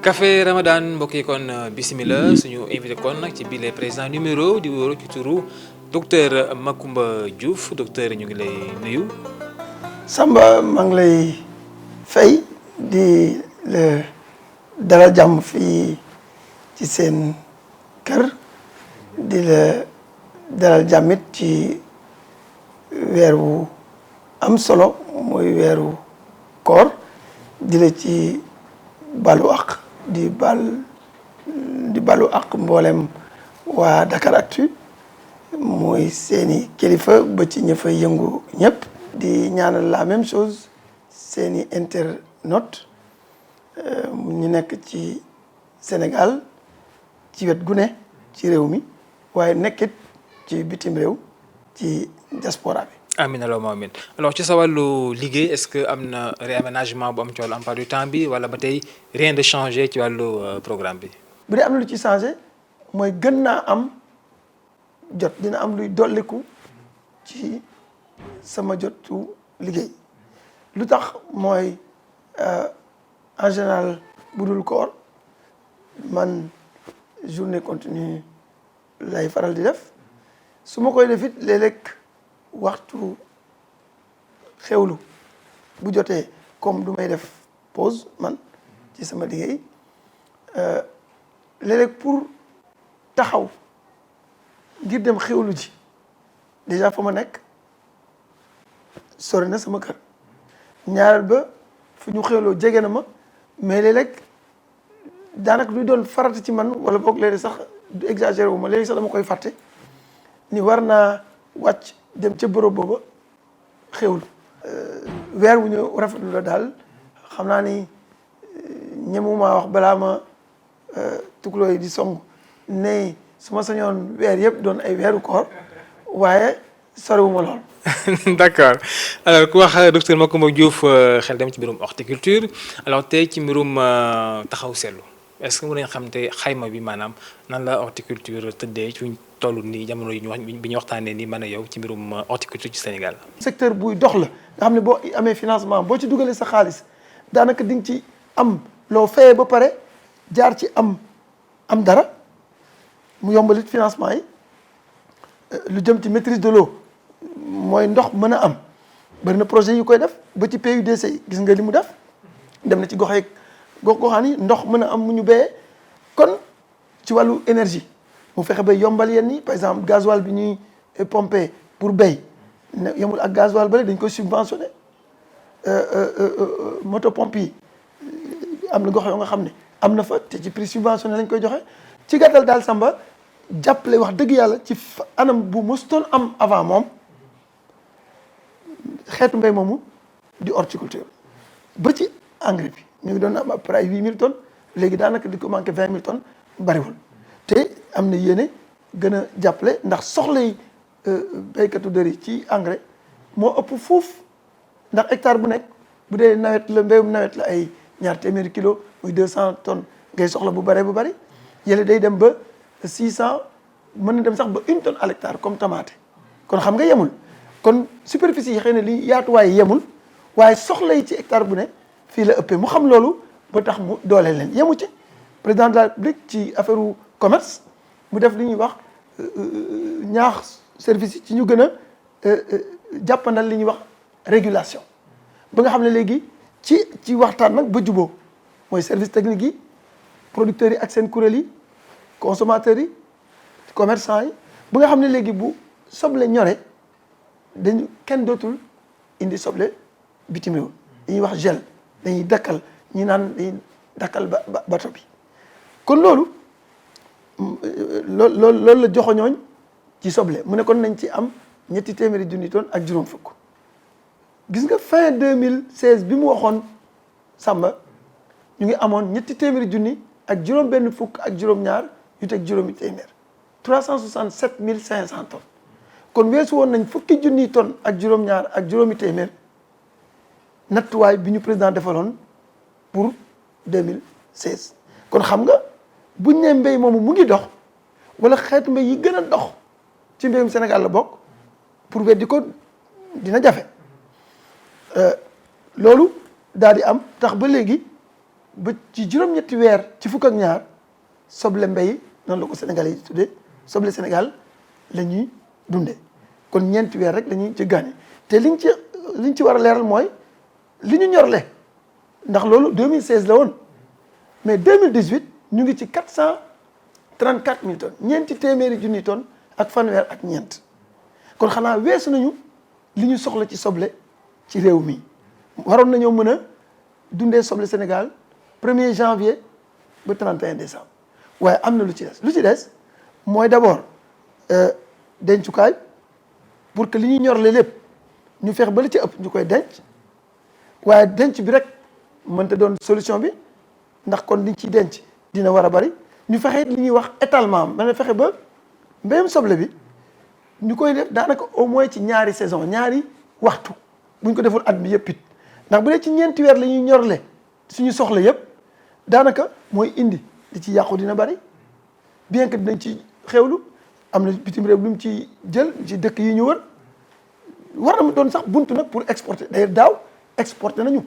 Café Ramadan mbokk yi kon bisimilah suñu invité kon nag ci bile président numéro di wóoru ci turu docteur Macoumba Diouf docteur ñu ngi lay nuyu. Samba maa ngi lay fay di la dalal jàmm fii ci seen kër di la dalal jàmmit ci weer wu am solo mooy weeru koor di la ci balu ak di balu ak mboolem waa Dakaractu mooy seeni kilifa ba ci ña fay yëngu ñëpp di ñaanal la même chose seeni internautes ñu nekk ci Sénégal ci wet gu ne ci réew mi waaye nekkit ci bitim réew ci diaspora bi. amiin allahumma amiin alors ci sa wàllu liggéey est-ce que am na réaménagement bu am ci wàllu emploi du temps bi wala ba tey rien de changé ci wàllu programme bi. bu dee am na lu ci changé mooy gën naa am jot dina am luy dolliku ci sama jotu liggéey lu tax mooy en général bu dul koor man journée continue lay faral di def su ma koy def it léeg-léeg waxtu xewlu bu jotee comme du may def pause man ci sama liggéey léeg-léeg pour taxaw ngir dem xewlu ji déjà fa ma nekk sori na sama kër ñaareel ba fu ñu xewloo jege na ma mais léeg-léeg daanaka luy doon farata ci man wala boog léeg-léeg sax du exagéré wu ma léeg-léeg sax dama koy fàtte ni war naa wàcc dem ca bërëb booba xewlu weer wu ñu rafetlu la daal xam naa ni ñemuma wax balaa ma tukuloo yi di song ne su ma sañoon weer yëpp doon ay weeru koor waaye soriwuma lool. d'accord alors ku wax docteur Macoumba Diouf xel dem ci mbirum horticulture alors tey ci mbirum taxaw seetlu est-ce que mën nañu xam te xayma bi maanaam nan la horticulture tëddee ci toll nii jamono yi ñu wax bi ñu waxtaanee nii man a yow ci mbirum horticulture ci Sénégal. secteur buy dox la nga xam ne boo amee financement boo ci dugalee sa xaalis daanaka di nga ci am loo fayee ba pare jaar ci am dara mu yombalit financement yi lu jëm ci maîtrise de l'eau mooy ndox mën a am bari na projet yu koy def ba ci PUDC gis nga li mu def dem na ci goxaan yi ndox mën a am mu ñu béyee kon ci wàllu énergie mu fexe ba yombal yenn yi par exemple gasoil bi ñuy pomper pour béy ne yemul ak gasoil ba dañ koy subventionné moto pompe yi am na gox yoo nga xam ne am na fa te ci prix subventionné lañ koy joxe ci gàttal daal Samba jàppale wax dëgg yàlla ci anam bu mosutoon am avant moom xeetu mbéy moomu di horticulture ba ci engrais bi ñu ngi doon am à peu près 8000 tonnes léegi daanaka di ko manqué 20000 tonnes bariwul te am na yéene gën a jàppale ndax soxla yi béykatu dër yi ci engrais moo ëpp fuuf ndax hectare bu nekk bu dee nawet la mbéyum nawet la ay ñaar téeméeri kilos muy 200 tonnes ngay soxla bu bari yële day dem ba 600 mën na dem sax ba 1 tonne à l'hectare comme tomate kon xam nga yemul kon superficie yi xëy na li yaatuwaay yemul waaye soxla yi ci hectare bu ne fii la ëppee mu xam loolu ba tax mu dooleel leen yemu ci président de la République ci affaire commerce mu def li ñuy wax ñaax service yi ci ñu gën a jàppandal li ñuy wax régulation ba nga xam ne léegi ci waxtaan nag ba juboo mooy service technique yi producteurs yi ak seen kuréel yi consommateurs yi commerçants yi ba nga xam ne léegi bu soble ñore dañu kenn dootul indi soble bitim réew dañuy wax gel dañuy dakkal ñi naan dañuy dakkal bato bi kon loolu la joxoñooñ ci soble mu ne kon nañ ci am 200 junni tonnes ak juróom fukk gis nga fin 2016 bi mu waxoon Samba ñu ngi amoon 200 junni ak juróom benn fukk ak juróom-ñaar yu teg juróomi téeméer 367 500 tonnes kon weesu woon nañ fukki junni tonnes ak juróom-ñaar ak juróomi téeméer nattuwaay bi ñu président defaloon pour 2016 kon xam nga buñ ne mbéy moomu mu ngi dox wala xeetu mbéy yi gën a dox ci mbéyum Sénégal la bokk pour weddi ko dina jafe loolu daal di am tax ba léegi ba ci juróom-ñetti weer ci fukk ak ñaar soble mbay noonu la ko Sénégalais yi tuddee soble Sénégal la ñuy dundee kon ñeenti weer rek la ñuy jéggaani te liñ ci war a leeral mooy li ñu ñorle ndax loolu 2016 la woon mais 2018 ñu ngi ci 434 000 tonnes ñeenti téeméeri junni tonnes ak fanweer ak ñeent kon xanaa weesu nañu li ñu soxla ci soble ci réew mi waroon nañoo mën a dundee soble Sénégal 1er janvier ba 31 décembre waaye am na lu ci des mooy d'abord dencukaay pour que li ñuy ñorle lépp ñu fex ba li ci ëpp ñu koy denc waaye denc bi rek mënta doon solution bi ndax kon liñ ciy denc dina war a bari ñu fexe li ñuy wax étalement mën a fexe ba mbéyum soble bi ñu koy def daanaka au moins ci ñaari saison ñaari waxtu buñ ko deful at bi yëpp it ndax bu dee ci ñeenti weer la ñuy ñorle suñu soxla yëpp daanaka mooy indi li ci yàqu dina bari bien que dinañ ci xewlu am na bitim réew lu mu ci jël ci dëkk yi ñu wër war na doon sax buntu nag pour exporter d'ailleurs daaw exporter nañu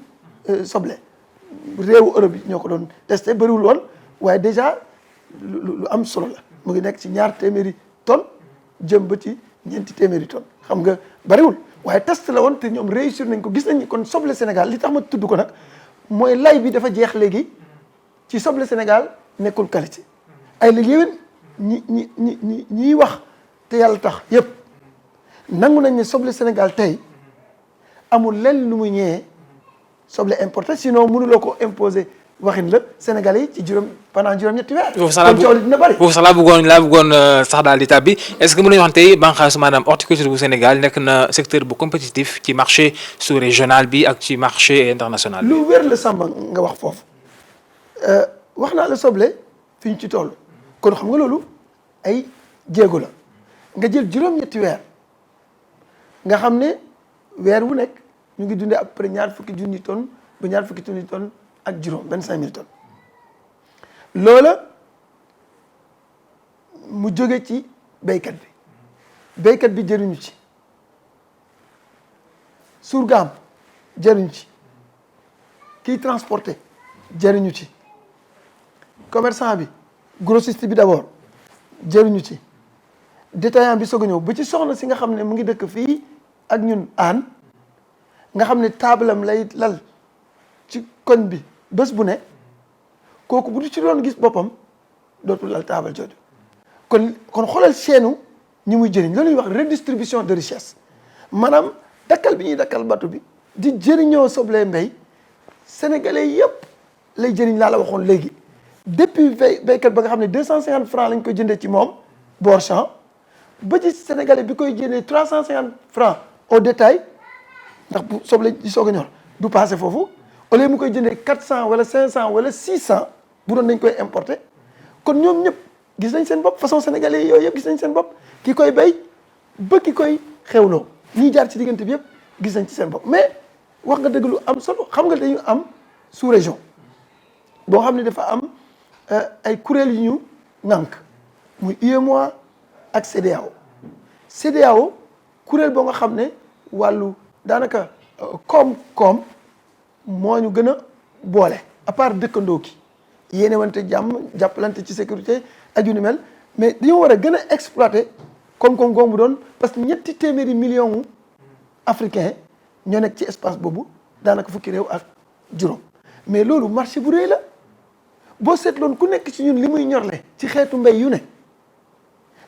soble réewu Europe yi ñoo ko doon testé bëriwul woon waaye déjà lu am solo la mu ngi nekk ci 2 téeméeri tonnes jëm ba ci 4 téeméeri tonnes xam nga bëriwul waaye test la woon te ñoom réussir nañ ko gis nañ kon soble Sénégal li tax ma tudd ko nag mooy lay bi dafa jeex léegi ci soble Sénégal nekkul qualité ay la yéwén ñiy wax te yàlla tax yëpp nangu nañ ne soble Sénégal tey amul lenn lu muy ñëwee soble importé sinon mënuloo ko imposer waxin la Sénégalais yi ci pendant juróom-ñetti weer. kon coow li dina bëri. foofu sax laa bëggoon sax daal di tàbbi est-ce que mën nañu wax tey bànqaasu maanaam horticulture bu Sénégal nekk na secteur bu compétitif ci marché sous-régional bi ak ci marché international bi. lu wér la Samba nga wax foofu wax naa la soble fi ñu ci toll kon xam nga loolu ay jéego la nga jël juróom-ñetti weer nga xam ne weer wu nekk ñu ngi dundee à peu près 20 000 tonnes ba 20 000 tonnes ak juróom 25 000 tonnes loola mu jóge ci béykat bi jëriñu ci surgaam jëriñu ci kiy transporter jëriñu ci commerçant bi grossiste bi d'abord jëriñu ci détaillant bi soog a ñëw ba ci soxna si nga xam ne mu ngi dëkk fii ak ñun aan nga xam ne taabalam lay lal ci koñ bi bés bu ne kooku bu du ci doon gis boppam dootul lal taabal jooju kon xoolal chaîne ñi muy jëriñ loolu ñuy wax redistribution de richesse maanaam dakkal bi ñuy dakkal batu bi di jëriñoo soble mbay sénégalais yëpp lay jëriñ laa la waxoon léegi depuis béykat ba nga xam ne 250 francs lañ koy jëndee ci moom bord champ ba ci sénégalais bi koy jëndee 350 francs au détail ndax bu soble di soog a ñor du passé foofu au lieu mu koy jëndee 400 wala 500 wala 600 bu doon dañ koy importer kon ñoom ñëpp gis nañ seen bopp façon sénégalais yooyu yëpp gis nañ seen bopp ki koy bay ba ki koy xewloo ñiy jaar ci diggante bi yëpp gis nañ ci seen bopp mais wax nga dëgg lu am solo xam nga dañu am sous-région boo xam ne dafa am ay kuréel yu ñu ŋànk muy UEMOA ak CEDEAO kuréel boo nga xam ne wàllu daanaka koom-koom moo ñu gën a boole à part dëkkandoo ki yéene wante jàmm jàppalante ci sécurité ak yu ni mel mais dañoo war a gën a exploiter koom-koom googu doon parce que 2 téeméeri millions africains ñoo nekk ci espace boobu daanaka fukki réew ak juróom mais loolu marché bu rëy la boo seetloon ku nekk ci ñun li muy ñorle ci xeetu mbay yu ne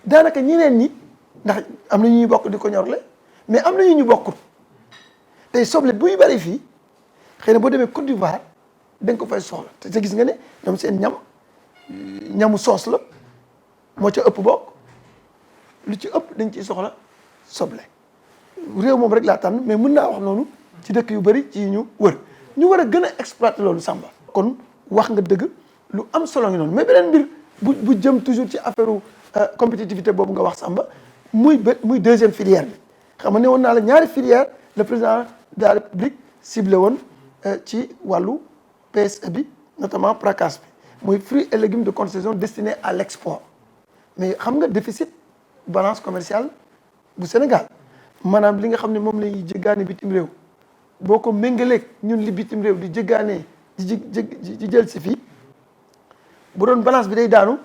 daanaka ñeneen ñi ndax am na ñu bokk di ko ñorle mais am na ñu bokkut tey soble buy bari fii xëy na boo demee Côte d'Ivoire da nga ko fay soxla te gis nga ne ñoom seen ñamu soos la moo ca ëpp bokk lu ci ëpp dañ ciy soxla soble réew moom rek laa tànn mais mën naa wax noonu ci dëkk yu bari ci ñu wër ñu war a gën a exploiter loolu Samba kon wax nga dëgg lu am solo ngi noonu mais beneen mbir bu jëm toujours ci affaire compétitivité boobu nga wax Samba muy deuxième filière bi xam nga ne woon naa la ñaari filière le président de la République ciblé woon ci wàllu PSE bi notamment PRACAS bi muy fruits et légumes de contresaison destinés à l'export mais xam nga déficit balance commerciale bu Sénégal maanaam li nga xam ne moom la ñuy jéggaane bitim réew boo ko méngaleeg ñun li bitim réew di jéggaane di jël si fii bu doon balance bi day daanu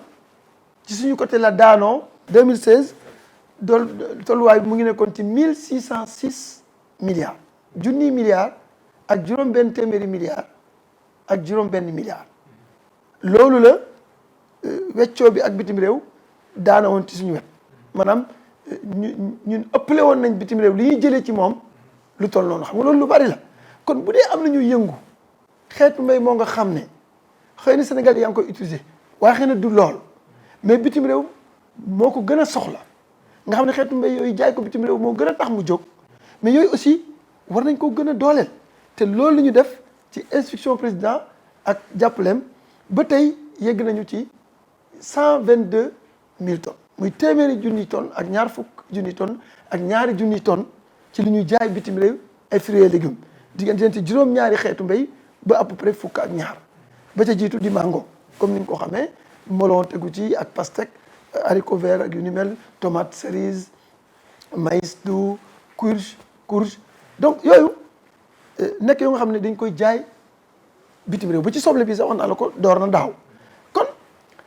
ci suñu côté la daanoo 2016 tolluwaay bi mu ngi nekkoon ci 1606 milliards junniy milliards ak juróom-benn téeméeri milliards ak juróom-benn milliards loolu la weccoo bi ak bitim réew daana woon ci suñu wet maanaam ñun ëppale woon nañ bitim réew li ñuy jëlee ci moom lu toll noonu xam nga loolu lu bari la kon bu dee am na ñuy yëngu xeetu mbéy moo nga xam ne xëy na Sénégal yaa ngi koy utiliser waaye xëy na du lool mais bitim réew moo ko gën a soxla nga xam ne xeetu mbéy yooyu jaay ko bitim réew moo gën a tax mu jóg mais yooyu aussi war nañ ko gën a dooleel te loolu la ñu def ci instruction président ak jàppaleem ba tey yegg nañu ci 122 000 tonnes muy téeméeri junniy tonnes ak ñaar fukk junniy tonnes ak ñaari junniy tonnes ci li ñuy jaay bitim réew ay fruits et légumes diggante juróom-ñaari xeetu mbéy ba à peu près fukk ak ñaar ba ca jiitu di mango comme ni nga ko xamee melon tegu ci ak pastèque haricot vert ak yu ni mel tomate cerise maïs doux courge donc yooyu nekk yoo nga xam ne dañ koy jaay bitim réew ba ci soble bi sax wax naa la ko door na daaw kon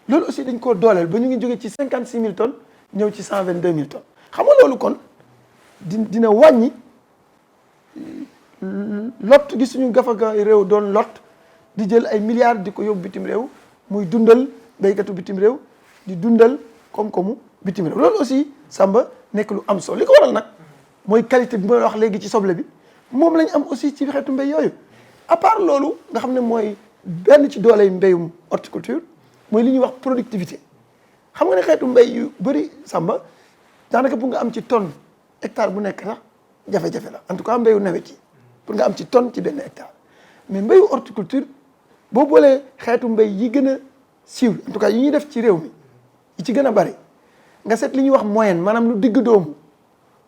loolu aussi dañ koo dooleel ba ñu ngi jógee ci 56 000 tonnes ñëw ci 122 000 tonnes xam nga loolu kon dina wàññi lot gi suñu gafaga réew doon lot di jël ay milliards di ko yóbbu bitim réew muy dundal béykatu bitim réew di dundal koom-koomu bitim réew loolu aussi Samba nekk lu am solo li ko waral nag mooy qualité bi ma wax léegi ci soble bi moom lañ am aussi ci xeetu mbéy yooyu à part loolu nga xam ne mooy benn ci dooley mbéyum horticulture mooy li ñuy wax productivité xam nga ne xeetu mbéy yu bëri Samba daanaka pour nga am ci tonne hectare bu nekk sax jafe-jafe la en tout cas mbéyu nawet yi pour nga am ci tonne ci benn hectare mais mbéyu horticulture boo boolee xeetu mbéy yi gën a siiw en tout cas yi ñuy def ci réew mi yi ci gën a bari nga seet li ñuy wax moyenne maanaam lu digg doomu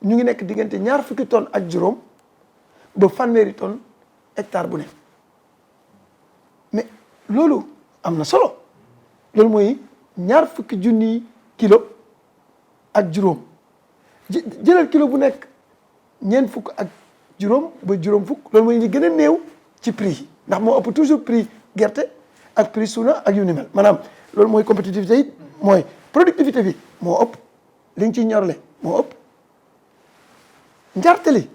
ñu ngi nekk diggante ñaar fukki tonnes ak juróom ba fanweeri tonnes hectare bu ne mais loolu am na solo loolu mooy ñaar fukki junni kilo ak juróom jëlal kilo bu nekk ñeent fukk ak juróom ba juróom fukk loolu mooy li gën a néew ci prix yi ndax moo ëpp toujours prix gerte ak prix suuna ak yu ni mel maanaam loolu mooy compétitivité yi mooy productivité bi moo ëpp li nga ciy ñorle moo ëpp njartali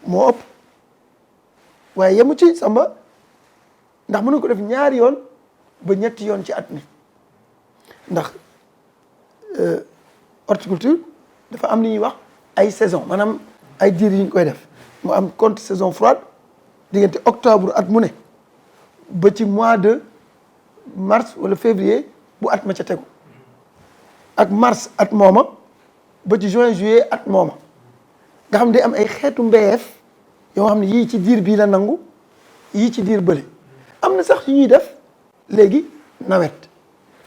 moo ëpp waaye yemu ci Samba ndax mën na ko def ñaari yoon ba ñetti yoon ci at mi ndax horticulture dafa am li ñuy wax ay saison maanaam ay diir yi ñu koy def mu am compte saison froide diggante octobre at mu ne ba ci mois de mars wala février bu at ma ca tegu ak mars at mooma ba ci juin juillet at mooma nga xam ne day am ay xeetu mbéyeef yoo xam ne yii ci diir bii la nangu yii ci diir bële am na sax yu ñuy def léegi nawet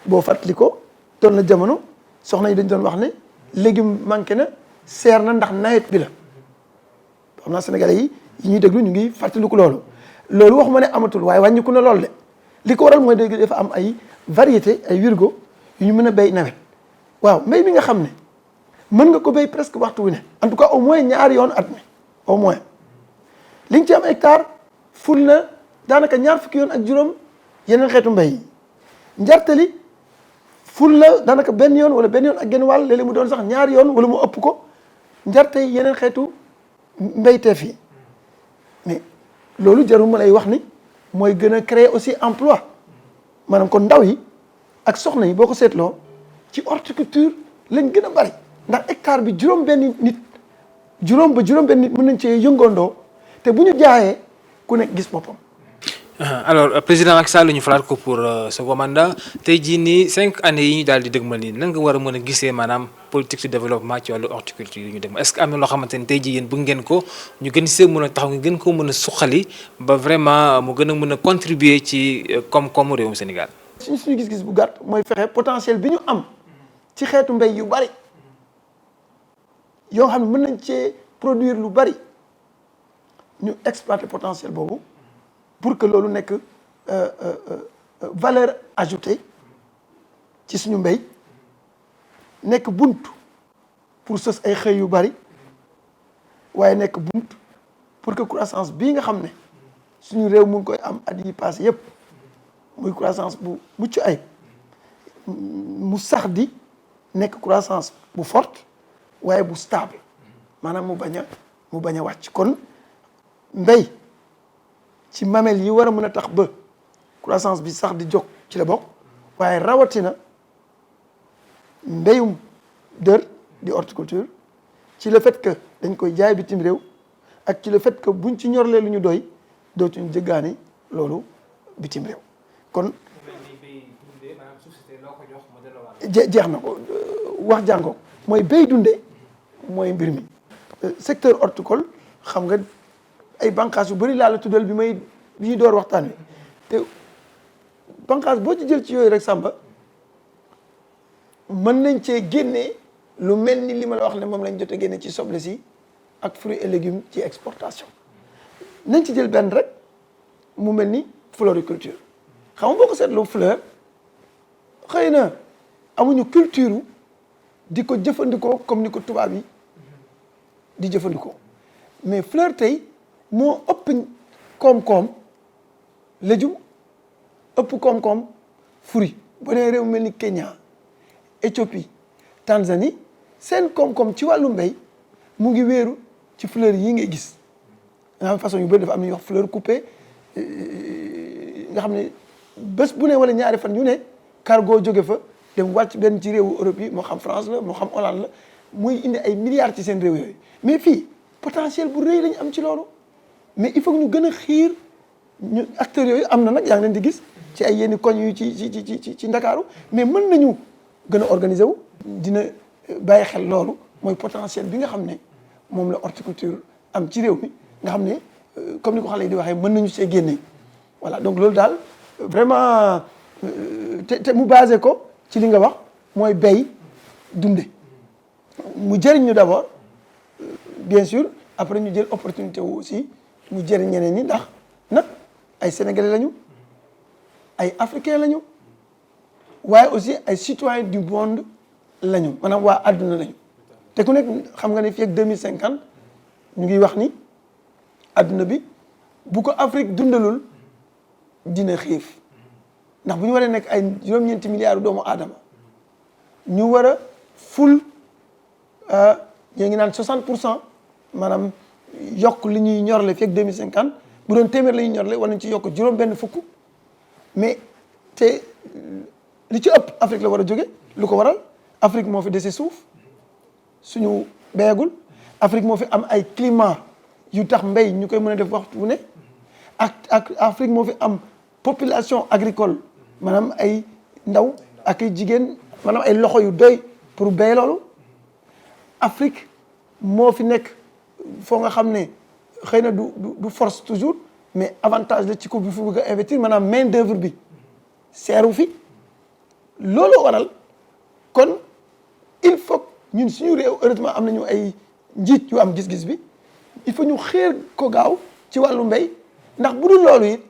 boo fàttali ko doon na jamono soxna yi dañ doon wax ne légume manqué na seer na ndax nawet bi la xam naa sénégalais yi ñuy déglu ñu ngi fàttaliku loolu waxuma ne amatul waaye wàññiku na loolu de li ko waral mooy dégg dafa am ay variété ay wirgo yu ñu mën a béy nawet waaw mbéy mi nga xam ne mën nga ko béy presque waxtu wu ne en tout cas au moins ñaari yoon at mi au moins li nga ci am hectare ful na daanaka ñaar fukki yoon ak juróom yeneen xeetu mbéy yi njartali ful la daanaka benn yoon wala benn yoon ak genn wàll léeg-léeg mu doon sax ñaari yoon wala mu ëpp ko njarte yeneen xeetu mbéyteef yi mais loolu jarul ma lay wax ni mooy gën a créer aussi emploi maanaam kon ndaw yi ak soxna yi boo ko seetloo ci horticulture lañ gën a bari ndax hectare bi juróom ba juróom benn nit mën nañ cee yëngandoo te bu ñu jaayee ku nekk gis boppam. alors président Macky Sall ñu falaat ko pour second mandat tey jii nii 5 années yi ñu daal di dëgmal nii nan nga war a mën a gisee maanaam politique de développement ci wàllu horticulture yi ñu dëgmal est-ce que am na loo xamante ni tey jii yéen bëgg ngeen ko ñu gën see mën a taxaw ñu gën ko mën a suqali ba vraiment mu gën a mën a contribuer ci koom-koomu réewum Sénégal. suñu gis-gis bu gàtt mooy fexe potentiel bi ñu am ci xeetu mbéy yu bari yoo xam ne mën nañ cee produire lu bari ñu exploiter potentiel boobu. pour que loolu nekk valeur ajoutée ci suñu mbéy nekk bunt pour sos ay xëy yu bari waaye nekk bunt pour que croissance bii nga xam ne suñu réew mu ngi koy am at yi passé yëpp muy croissance bu mucc ayib mu sax di nekk croissance bu forte waaye bu stable maanaam mu bañ a wàcc. kon mbéy ci mamel yi war a mën a tax ba croissance bi sax di jóg ci la bokk waaye rawatina mbéyum dër di horticulture ci le fait que dañ koy jaay bitim réew ak ci le fait que buñ ci ñorlee lu ñu doy dootuñ jëggaani loolu bitim réew kon jeex na ko wax jàngoo mooy béy dunde mooy mbir mi secteur horticole xam nga ay bànqaas yu bëri laa la tuddal bi ñuy door waxtaan wi te bànqaas boo ci jël ci yooyu rek Samba mën nañ cee génnee lu mel ni li ma la wax ne moom lañ jot a génne ci soble si ak fruits et légumes ci exportation nañ ci jël benn rek mu mel ni floriculture xam nga boo ko seetloo fleur xëy na amuñu culture di ko jëfandikoo comme ni ko tubaab yi di jëfandikoo mais fleur tey moo ëpp koom-koom légume ëpp koom-koom fruit boo dee réew mel ni Kenya Éthiopie Tanzanie seen koom-koom ci wàllu mbéy mu ngi wéeru ci fleur yi ngay gis nga xam façon yu bëri dafa am na ñuy wax fleur coupée nga xam ne bés bu ne wala ñaari fan yu ne cargo jóge fa dem wàcc benn ci réewu Europe yi moo xam France la moo xam Hollande la muy indi ay milliards ci seen réew yooyu mais fii potentiel bu rëy lañu am ci loolu mais il faut que ñu gën a xiir ñu acteurs yooyu am na nag yaa ngi leen di gis ci ay yenn koñ yu ci Ndakaaru mais mën nañu gën a organiser wu dina bàyyi xel loolu mooy potentiel bi nga xam ne moom la horticulture am ci réew mi nga xam ne comme ni ko xale yi di waxee mën nañu see génne voilà donc loolu daal vraiment te mu basé ko ci li nga wax mooy béy dunde mu jëriñ ñu d'abord bien sûr après ñu jël opportunité wu aussi mu jëriñ ñeneen ñi ndax nag ay sénégalais lañu ay africains lañu waaye aussi ay citoyens du monde lañu maanaam waa àdduna lañu te ku nekk xam nga ne fii ak 2050 ñu ngi wax ni àdduna bi bu ko Afrique dundalul dina xiif ndax bu ñu waree nekk ay juróom-ñeenti milliards doomu aadama ñu war a ful ñoo ngi naan 60% maanaam yokk li ñuy ñorle fii ak 2050 bu doon téeméer la ñuy ñorle war nañ ci yokk juróom-benn fukk mais te li ci ëpp Afrique la war a jóge lu ko waral Afrique moo fi dese suuf suñu béyagul Afrique moo fi am ay climat yu tax mbéy ñu koy mën a def waxtu bu ne ak Afrique moo fi am population agricole maanaam ay ndaw ak ay jigéen maanaam ay loxo yu doy pour béy loolu Afrique moo fi nekk foo nga xam ne xëy na du force toujours mais avantage la ci ko bi fu bëgg a investir maanaam main d'œuvre bi seeru fi loolu waral kon il faut ñun suñu réew heureusement am nañu ay njiit yu am gis-gis bi il faut ñu xeer ko gaaw ci wàllu mbéy ndax bu dul loolu it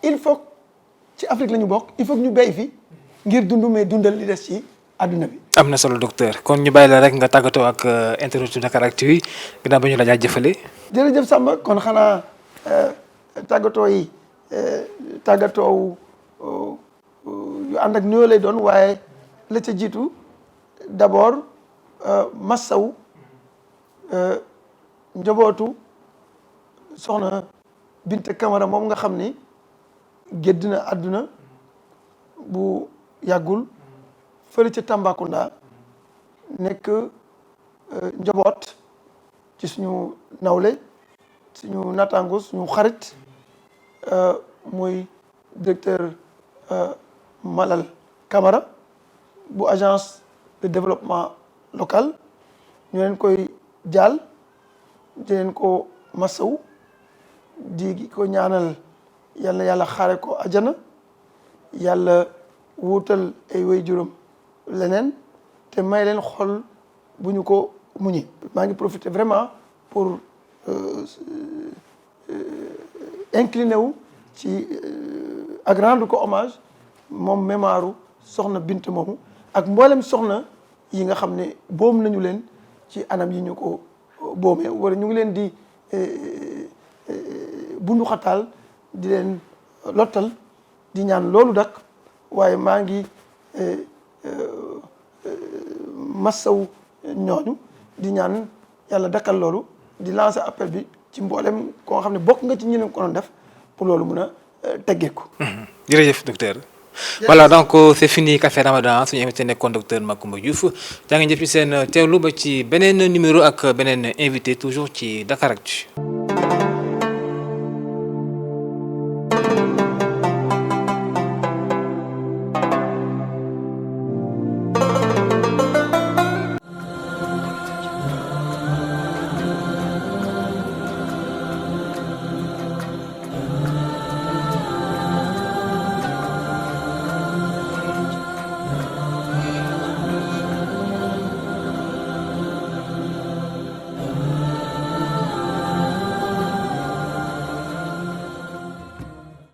il faut ci Afrique la ñu bokk il faut que ñu béy fi ngir dund mais dundal li des ci àdduna bi. am na solo docteur kon ñu bàyyi la rek nga tàggatoo ak internet Dakaractu yi ginnaaw ba ñu la jaajëfalee. jërëjëf Samba kon xanaa tàggatoo yi tàggatoo yu ànd ak nuyoo lay doon waaye la ca jiitu d'abord massaw njabootu soxna Binta Camara moom nga xam ni gédd na àdduna bu yàggul fële ca Tambacounda nekk njaboot ci suñu nawle suñu nattaango suñu xarit muy directeur Malal Camara bu agence de développement local ñu leen koy jaal di leen ko masaw di ko ñaanal yal na yàlla xaare ko ajana yàlla wuutal ay waajuram leneen te may leen xol bu ñu ko muñi maa ngi profiter vraiment pour incliner wu ci ak rendre ko hommage moom mémoire soxna Bint moomu ak mboolem soxna yi nga xam ne boom nañu leen ci anam yi ñu ko boomee wala ñu ngi leen di bundu xataal di leen lottal di ñaan loolu dak waaye maa ngi massaw ñooñu di ñaan yàlla dakkal loolu di lancer appel bi ci mboolem koo xam ne bokk nga ci ñi leen ko doon def pour loolu mun a teggeeku. jërëjëf docteur. Voilà, donc c'est fini Café Ramadan suñu invité nekkoon docteur Macoumba Diouf jaa ngeen jëf ci seen teewlu ba ci beneen numéro ak beneen invité toujours ci Dakaractu.